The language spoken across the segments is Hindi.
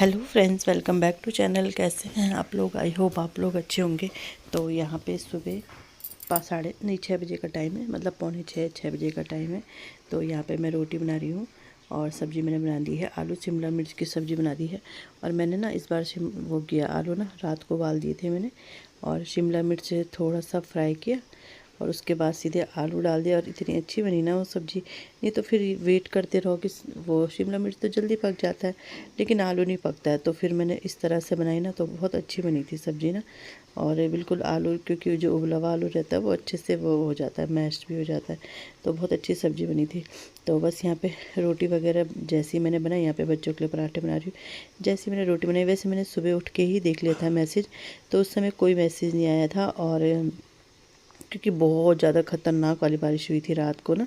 Hello friends, welcome back to channel. कैसे हैं आप लोग? आई होप आप लोग अच्छे होंगे। तो यहाँ पे सुबह 6 बजे का टाइम है, मतलब पौने 6 बजे का टाइम है। तो यहाँ पे मैं रोटी बना रही हूँ और सब्ज़ी मैंने बना दी है, आलू शिमला मिर्च की सब्ज़ी बना दी है। और मैंने ना इस बार वो किया, आलू ना रात को उबाल दिए थे मैंने, और शिमला मिर्च थोड़ा सा फ्राई किया और उसके बाद सीधे आलू डाल दिया। और इतनी अच्छी बनी ना वो सब्ज़ी, नहीं तो फिर वेट करते रहो कि वो शिमला मिर्च तो जल्दी पक जाता है लेकिन आलू नहीं पकता है। तो फिर मैंने इस तरह से बनाई ना, तो बहुत अच्छी बनी थी सब्ज़ी ना। और बिल्कुल आलू, क्योंकि जो उबला हुआ आलू रहता है वो अच्छे से वो हो जाता है, मैश भी हो जाता है। तो बहुत अच्छी सब्ज़ी बनी थी। तो बस यहाँ पे रोटी वगैरह जैसी मैंने बनाई, यहाँ पे बच्चों के लिए पराठे बना रही हूँ। जैसी मैंने रोटी बनाई वैसे मैंने सुबह उठ के ही देख लिया था मैसेज, तो उस समय कोई मैसेज नहीं आया था। और क्योंकि बहुत ज़्यादा ख़तरनाक वाली बारिश हुई थी रात को ना,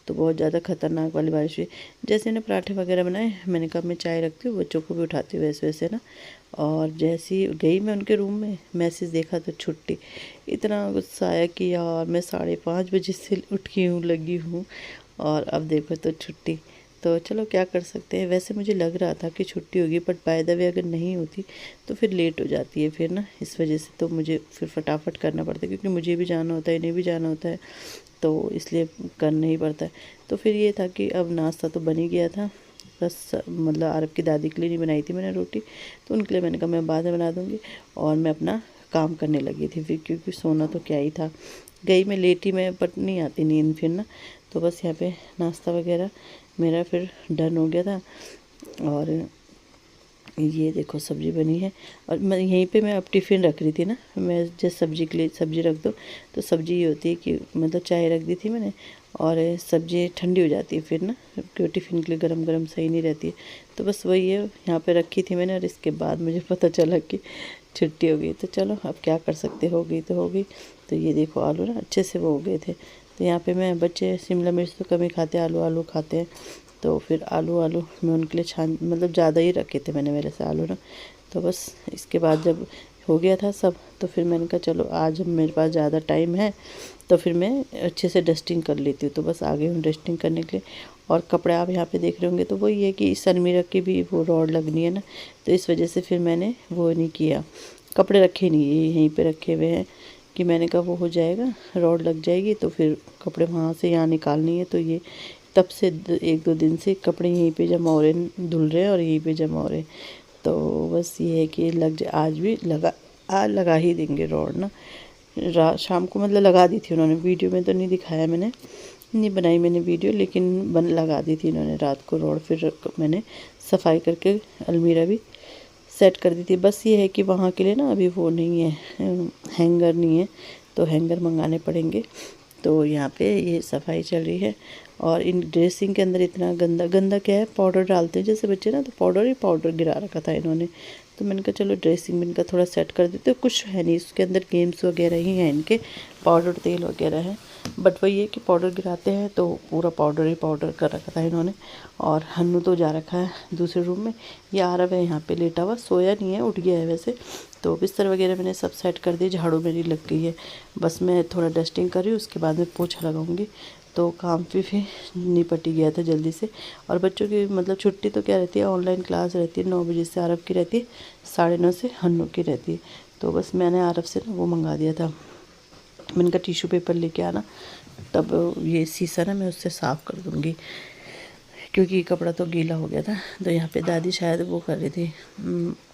तो बहुत ज़्यादा ख़तरनाक वाली बारिश हुई। जैसे मैंने पराठे वगैरह बनाए, मैंने कहा मैं चाय रखती हूँ, बच्चों को भी उठाती हूँ वैसे वैसे ना। और जैसे ही गई मैं उनके रूम में, मैसेज देखा तो छुट्टी। इतना गुस्सा आया कि यार मैं 5:30 बजे से उठी हूँ, लगी हूँ, और अब देखो तो छुट्टी। तो चलो क्या कर सकते हैं। वैसे मुझे लग रहा था कि छुट्टी होगी, बट बाय द वे अगर नहीं होती तो फिर लेट हो जाती है फिर ना, इस वजह से तो मुझे फिर फटाफट करना पड़ता है, क्योंकि मुझे भी जाना होता है, इन्हें भी जाना होता है, तो इसलिए करना ही पड़ता है। तो फिर ये था कि अब नाश्ता तो बन ही गया था, बस मतलब आरब की दादी के लिए नहीं बनाई थी मैंने रोटी, तो उनके लिए मैंने कहा मैं बाद में बना दूँगी। और मैं अपना काम करने लगी थी फिर, क्योंकि सोना तो क्या ही था। गई मैं लेटी मैं, बट नहीं आती नींद फिर ना। तो बस यहाँ पे नाश्ता वगैरह मेरा फिर डन हो गया था। और ये देखो सब्ज़ी बनी है। और मैं यहीं पे मैं अब टिफ़िन रख रही थी ना, मैं जैसे सब्ज़ी के लिए सब्ज़ी रख दो, तो सब्ज़ी ये होती है कि मतलब चाय रख दी थी मैंने, और सब्ज़ी ठंडी हो जाती है फिर ना, क्योंकि टिफ़िन के लिए गरम गरम सही नहीं रहती है। तो बस वही है, यहाँ पे रखी थी मैंने, और इसके बाद मुझे पता चला कि छुट्टी हो गई। तो चलो अब क्या कर सकते, हो गई तो हो गई। तो ये देखो आलू ना अच्छे से वो हो गए थे। तो यहाँ पे मैं, बच्चे शिमला मिर्च तो कम ही खाते हैं, आलू आलू खाते हैं। तो फिर आलू आलू मैं उनके लिए छान, मतलब ज़्यादा ही रखे थे मैंने मेरे से आलू ना। तो बस इसके बाद जब हो गया था सब, तो फिर मैंने कहा चलो आज मेरे पास ज़्यादा टाइम है, तो फिर मैं अच्छे से डस्टिंग कर लेती हूँ। तो बस आ गई हूँ डस्टिंग करने के लिए। और कपड़े आप यहाँ पे देख रहे होंगे, तो वही है कि इस अलमीरा की भी वो रॉड लगनी है ना, तो इस वजह से फिर मैंने वो नहीं किया, कपड़े रखे नहीं, ये यहीं पे रखे हुए हैं कि मैंने कहा वो हो जाएगा, रॉड लग जाएगी तो फिर कपड़े वहाँ से यहाँ निकालनी है। तो ये तब से 1-2 दिन से कपड़े यहीं पे जमा हो रहे हैं, धुल रहे हैं और यहीं पे जमा हो रहे हैं। तो बस ये है कि लग जाए, आज भी आज लगा ही देंगे रॉड ना। शाम को मतलब लगा दी थी उन्होंने, वीडियो में तो नहीं दिखाया मैंने, नहीं बनाई मैंने वीडियो, लेकिन लगा दी थी इन्होंने रात को रॉड। फिर मैंने सफाई करके अलमीरा भी सेट कर दी थी। बस ये है कि वहाँ के लिए ना अभी वो नहीं है, हैंगर नहीं है, तो हैंगर मंगाने पड़ेंगे। तो यहाँ पे ये सफाई चल रही है। और इन ड्रेसिंग के अंदर इतना गंदा गंदा क्या है, पाउडर डालते हैं जैसे बच्चे ना, तो पाउडर ही पाउडर गिरा रखा था इन्होंने। तो मैंने कहा चलो ड्रेसिंग में इनका थोड़ा सेट कर देते, कुछ है नहीं उसके अंदर, गेम्स वगैरह ही हैं इनके, पाउडर तेल वगैरह है। बट वही है कि पाउडर गिराते हैं तो पूरा पाउडर ही पाउडर कर रखा था इन्होंने। और हन्नू तो जा रखा है दूसरे रूम में, ये आरव है यहाँ पे लेटा हुआ, सोया नहीं है, उठ गया है वैसे। तो बिस्तर वगैरह मैंने सब सेट कर दिए, झाड़ू मेरी लग गई है। बस मैं थोड़ा डस्टिंग कर रही हूँ, उसके बाद में पोछा लगाऊंगी। तो काम भी निपट ही गया था जल्दी से। और बच्चों की मतलब छुट्टी तो क्या रहती है, ऑनलाइन क्लास रहती है 9 बजे से, आरव की रहती है 9:30 से हन्नू की रहती है। तो बस मैंने आरव से ना वो मंगा दिया था, मैंने कहा टिश्यू पेपर लेके आना, तब ये शीशा ना मैं उससे साफ़ कर दूँगी, क्योंकि कपड़ा तो गीला हो गया था। तो यहाँ पे दादी शायद वो कर रही थी,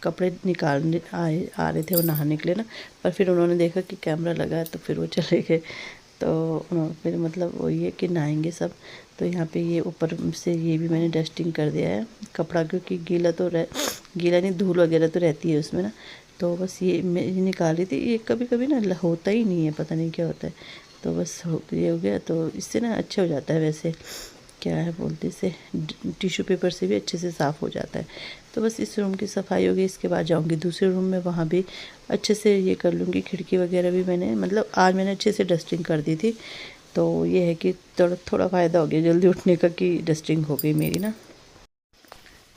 कपड़े निकालने आ रहे थे वो नहाने के लिए ना, पर फिर उन्होंने देखा कि कैमरा लगा है तो फिर वो चले गए। तो उन्होंने फिर मतलब वो ये कि नहाएंगे सब। तो यहाँ पे ये ऊपर से ये भी मैंने डस्टिंग कर दिया है कपड़ा, क्योंकि गीला नहीं, धूल वगैरह तो रहती है उसमें ना। तो बस ये मैं ये निकाल रही थी, ये कभी कभी ना होता ही नहीं है, पता नहीं क्या होता है। तो बस ये हो गया, तो इससे ना अच्छा हो जाता है वैसे, क्या है बोलते इसे, टिश्यू पेपर से भी अच्छे से साफ़ हो जाता है। तो बस इस रूम की सफाई हो गई, इसके बाद जाऊंगी दूसरे रूम में, वहाँ भी अच्छे से ये कर लूँगी। खिड़की वगैरह भी मैंने मतलब आज मैंने अच्छे से डस्टिंग कर दी थी। तो ये है कि थोड़ा थोड़ा फ़ायदा हो गया जल्दी उठने का, कि डस्टिंग हो गई मेरी ना।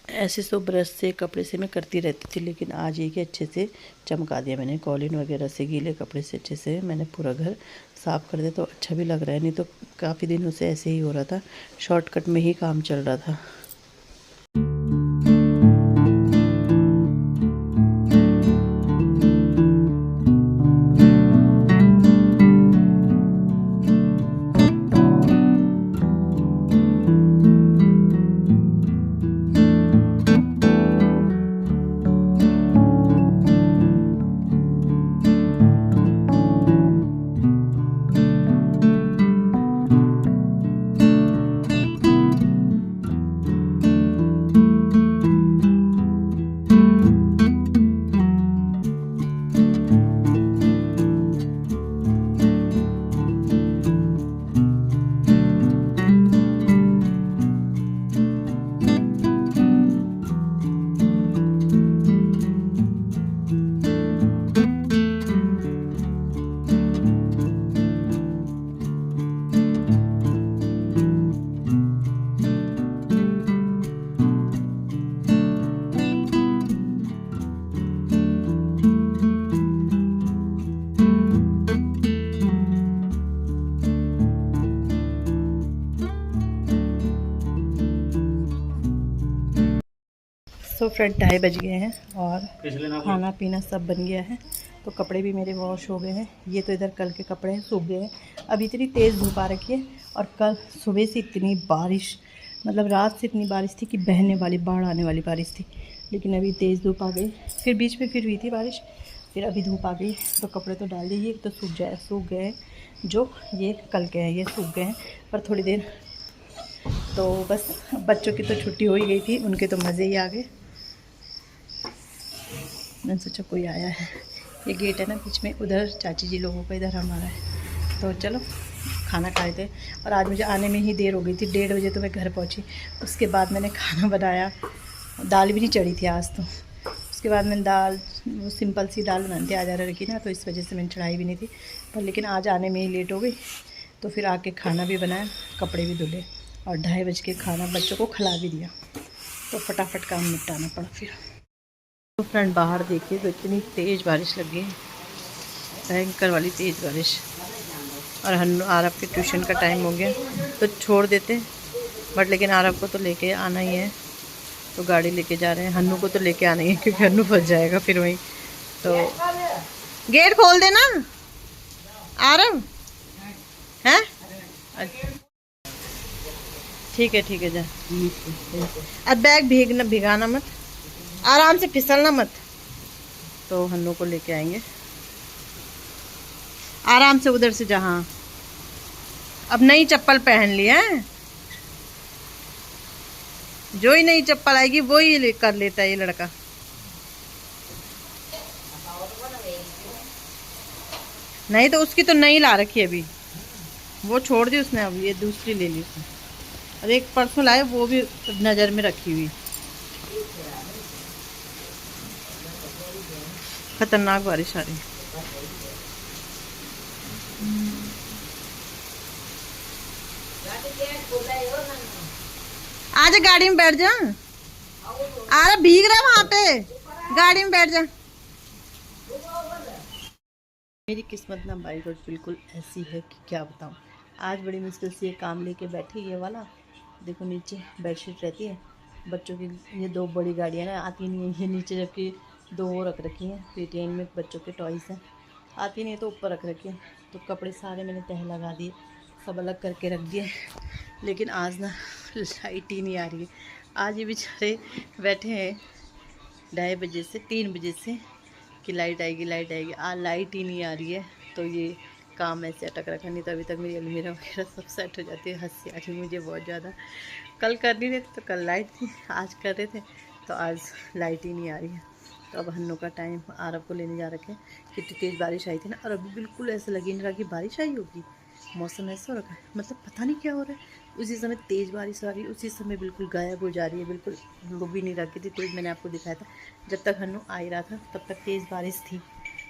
ऐसे तो ब्रश से कपड़े से मैं करती रहती थी, लेकिन आज ये कि अच्छे से चमका दिया मैंने, कॉलिन वगैरह से गीले कपड़े से अच्छे से मैंने पूरा घर साफ़ कर दिया। तो अच्छा भी लग रहा है, नहीं तो काफ़ी दिनों से ऐसे ही हो रहा था, शॉर्टकट में ही काम चल रहा था। सो फ्रेंड 2:30 बज गए हैं और खाना पीना सब बन गया है। तो कपड़े भी मेरे वॉश हो गए हैं। ये तो इधर कल के कपड़े हैं, सूख गए हैं। अभी इतनी तेज़ धूप आ रखी है और कल सुबह से इतनी बारिश, मतलब रात से इतनी बारिश थी कि बहने वाली, बाढ़ आने वाली बारिश थी। लेकिन अभी तेज़ धूप आ गई, फिर बीच में फिर हुई थी बारिश, फिर अभी धूप आ गई। तो कपड़े तो डाल दिए, तो सूख गए हैं। जो ये कल के हैं ये सूख गए हैं, पर थोड़ी देर। तो बस बच्चों की तो छुट्टी हो ही गई थी, उनके तो मज़े ही आ गए। मैंने सोचा कोई आया है, ये गेट है ना बीच में, उधर चाची जी लोगों का, इधर हमारा है। तो चलो खाना खाए थे। और आज मुझे आने में ही देर हो गई थी, 1:30 बजे तो मैं घर पहुंची। उसके बाद मैंने खाना बनाया, दाल भी नहीं चढ़ी थी आज तो। उसके बाद मैंने दाल, वो सिंपल सी दाल बनाती आज रखी ना, तो इस वजह से मैंने चढ़ाई भी नहीं थी। पर लेकिन आज आने में ही लेट हो गई, तो फिर आके खाना भी बनाया, कपड़े भी धुले और 2:30 बज के खाना बच्चों को खिला भी दिया। तो फटाफट काम निपटाना पड़ा फिर। तो फ्रेंड बाहर देखिए तो इतनी तेज़ बारिश लग गई, भयंकर वाली तेज़ बारिश। और आरब के ट्यूशन का टाइम हो गया तो छोड़ देते, बट लेकिन आरब को तो लेके आना ही है, तो गाड़ी लेके जा रहे हैं। हन्नू को तो लेके आना ही है क्योंकि हन्नू फंस जाएगा फिर वहीं। तो गेट खोल देना आरब, हैं? ठीक है जा। अब बैग भिगाना मत, आराम से फिसलना मत। तो हन्नू को लेके आएंगे आराम से उधर से जहाँ। अब नई चप्पल पहन ली है, जो ही नई चप्पल आएगी वो ही कर लेता है ये लड़का। नहीं तो उसकी तो नई ला रखी है अभी, वो छोड़ दी उसने, अब ये दूसरी ले ली उसने। और एक परसों लाए, वो भी नज़र में रखी हुई। खतरनाक बारिश आ रही। आजा गाड़ी में बैठ जा, अरे भीग रहा वहां पे, गाड़ी में बैठ जा। मेरी किस्मत ना भाई रोज बिल्कुल ऐसी है कि क्या बताऊँ। आज बड़ी मुश्किल से ये काम लेके बैठी, ये वाला देखो नीचे बेडशीट रहती है बच्चों की। ये 2 बड़ी गाड़ियाँ ना आती नहीं है, ये नीचे जबकि 2 वो रख रखी हैं पेटीएम में, बच्चों के टॉयज़ हैं, आती नहीं तो ऊपर रख रखी है। तो कपड़े सारे मैंने तह लगा दिए, सब अलग करके रख दिए। लेकिन आज ना लाइट ही नहीं आ रही है। आज ये बेचारे बैठे हैं 2:30 बजे से 3 बजे से कि लाइट आएगी। आज लाइट ही नहीं आ रही है। तो ये काम ऐसे अटक रखा, नहीं तो अभी तक मेरी अलमीरा वगैरह सब सेट हो जाती है। हंसी आ रही मुझे बहुत ज़्यादा। कल कर नहीं रहे थे तो कल लाइट थी, आज कर रहे थे तो आज लाइट ही नहीं आ रही है। तो अब हन्नू का टाइम, आरब को लेने जा रखे हैं। कितनी तेज़ बारिश आई थी ना, और अभी बिल्कुल ऐसा लगी नहीं रहा कि बारिश आई होगी। मौसम ऐसा हो रखा है, मतलब पता नहीं क्या हो रहा है। उसी समय तेज़ बारिश आ रही है, उसी समय बिल्कुल गायब हो जा रही है, बिल्कुल रुक भी नहीं रखी थी तेज़। मैंने आपको दिखाया था जब तक हन्नू आ ही रहा था तब तक तेज़ बारिश थी,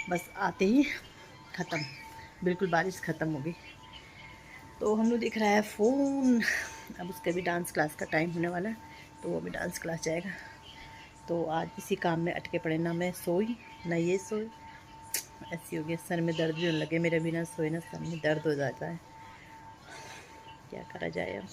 बस आते ही ख़त्म, बिल्कुल बारिश ख़त्म हो गई। तो हन्नू दिख रहा है फ़ोन। अब उसका भी डांस क्लास का टाइम होने वाला है, तो वो भी डांस क्लास जाएगा। तो आज इसी काम में अटके पड़े, ना मैं सोई ना ये सोई। ऐसी हो गया, सर में दर्द भी होने लगे मेरे, बिना सोए ना सर में दर्द हो जाता है, क्या करा जाए अब।